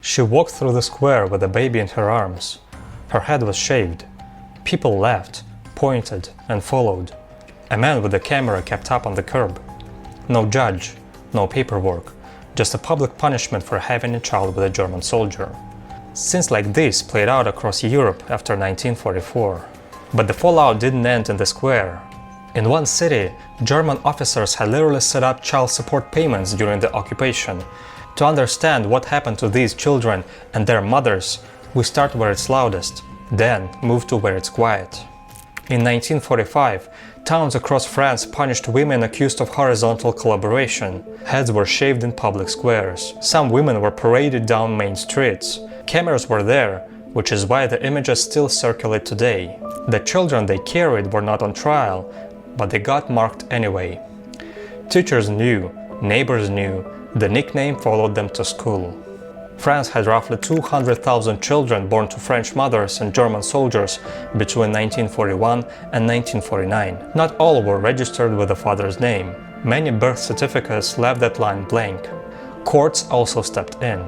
She walked through the square with a baby in her arms. Her head was shaved. People laughed, pointed, and followed. A man with a camera kept up on the curb. No judge, no paperwork, just a public punishment for having a child with a German soldier. Scenes like this played out across Europe after 1944. But the fallout didn't end in the square. In one city, German officers had literally set up child support payments during the occupation. To understand what happened to these children and their mothers, we start where it's loudest, then move to where it's quiet. In 1945, towns across France punished women accused of horizontal collaboration. Heads were shaved in public squares. Some women were paraded down main streets. Cameras were there, which is why the images still circulate today. The children they carried were not on trial, but they got marked anyway. Teachers knew, neighbors knew, the nickname followed them to school. France had roughly 200,000 children born to French mothers and German soldiers between 1941 and 1949. Not all were registered with the father's name. Many birth certificates left that line blank. Courts also stepped in.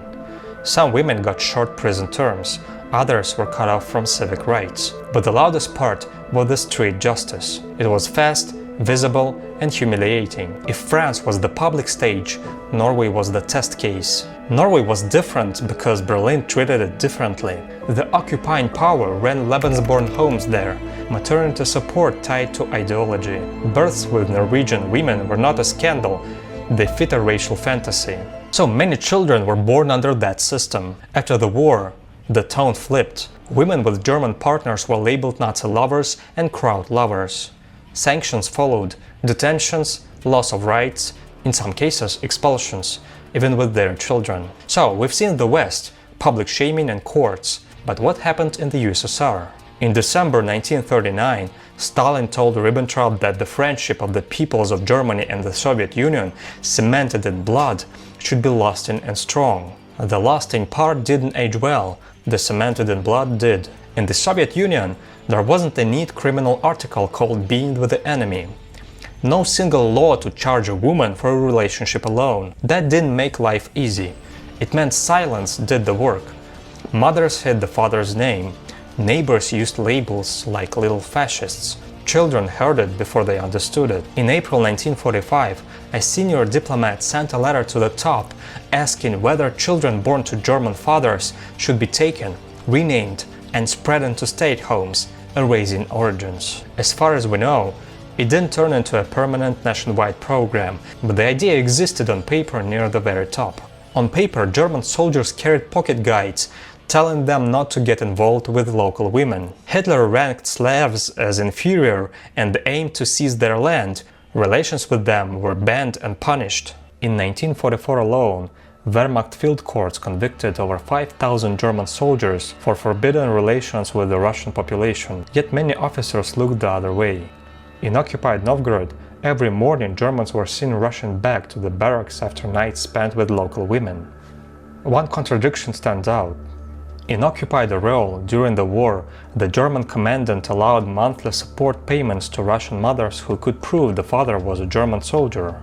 Some women got short prison terms, others were cut off from civic rights. But the loudest part was the street justice. It was fast, visible, and humiliating. If France was the public stage, Norway was the test case. Norway was different because Berlin treated it differently. The occupying power ran Lebensborn homes there, maternity support tied to ideology. Births with Norwegian women were not a scandal, they fit a racial fantasy. So many children were born under that system. After the war, the tone flipped. Women with German partners were labeled Nazi lovers and crowd lovers. Sanctions followed, detentions, loss of rights, in some cases expulsions, even with their children. So we've seen the West, public shaming and courts, but what happened in the USSR? In December 1939, Stalin told Ribbentrop that the friendship of the peoples of Germany and the Soviet Union, cemented in blood, should be lasting and strong. The lasting part didn't age well, the cemented in blood did. In the Soviet Union, there wasn't a neat criminal article called being with the enemy. No single law to charge a woman for a relationship alone. That didn't make life easy. It meant silence did the work. Mothers hid the father's name. Neighbors used labels like little fascists. Children heard it before they understood it. In April 1945, a senior diplomat sent a letter to the top asking whether children born to German fathers should be taken, renamed, and spread into state homes, erasing origins. As far as we know, it didn't turn into a permanent nationwide program, but the idea existed on paper near the very top. On paper, German soldiers carried pocket guides telling them not to get involved with local women. Hitler ranked Slavs as inferior and aimed to seize their land. Relations with them were banned and punished. In 1944 alone, Wehrmacht field courts convicted over 5,000 German soldiers for forbidden relations with the Russian population, yet many officers looked the other way. In occupied Novgorod, every morning Germans were seen rushing back to the barracks after nights spent with local women. One contradiction stands out. In occupied Orel, during the war, the German commandant allowed monthly support payments to Russian mothers who could prove the father was a German soldier.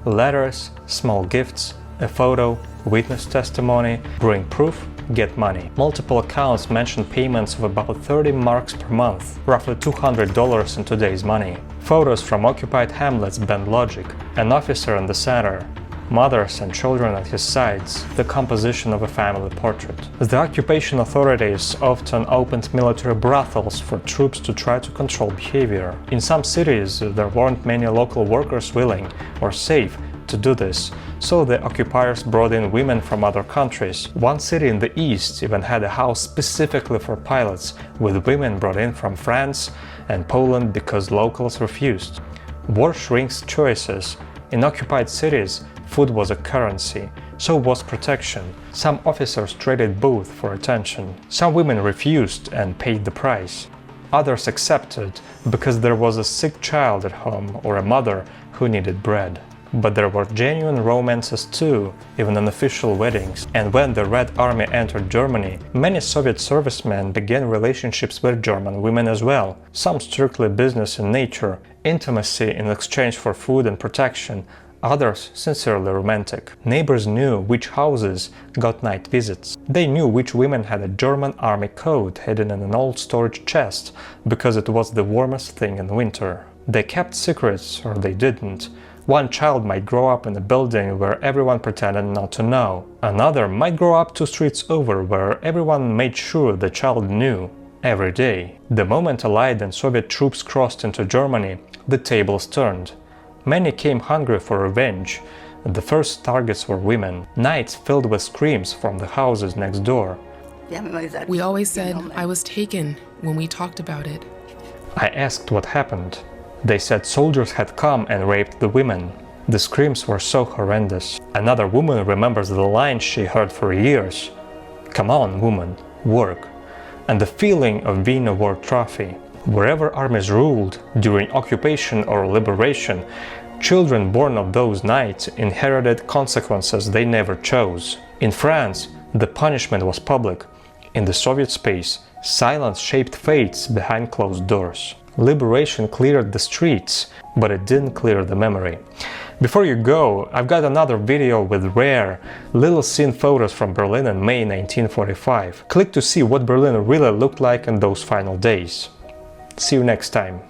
Letters, small gifts, a photo, witness testimony, bring proof, get money. Multiple accounts mention payments of about 30 marks per month, roughly $200 in today's money. Photos from occupied hamlets bend logic, an officer in the center, mothers and children at his sides, the composition of a family portrait. The occupation authorities often opened military brothels for troops to try to control behavior. In some cities, there weren't many local workers willing or safe to do this, so the occupiers brought in women from other countries. One city in the east even had a house specifically for pilots, with women brought in from France and Poland because locals refused. War shrinks choices. In occupied cities, food was a currency, so was protection. Some officers traded both for attention. Some women refused and paid the price. Others accepted because there was a sick child at home or a mother who needed bread. But there were genuine romances too, even unofficial weddings. And when the Red Army entered Germany, many Soviet servicemen began relationships with German women as well, some strictly business in nature, intimacy in exchange for food and protection, others sincerely romantic. Neighbors knew which houses got night visits. They knew which women had a German army coat hidden in an old storage chest because it was the warmest thing in winter. They kept secrets, or they didn't. One child might grow up in a building where everyone pretended not to know. Another might grow up 2 streets over where everyone made sure the child knew. Every day. The moment Allied and Soviet troops crossed into Germany, the tables turned. Many came hungry for revenge. The first targets were women. Nights filled with screams from the houses next door. We always said I was taken when we talked about it. I asked what happened. They said soldiers had come and raped the women. The screams were so horrendous. Another woman remembers the lines she heard for years. "Come on, woman, work." And the feeling of being a war trophy. Wherever armies ruled, during occupation or liberation, children born of those nights inherited consequences they never chose. In France, the punishment was public. In the Soviet space, silence shaped fates behind closed doors. Liberation cleared the streets, but it didn't clear the memory. Before you go, I've got another video with rare, little scene photos from Berlin in May 1945. Click to see what Berlin really looked like in those final days. See you next time.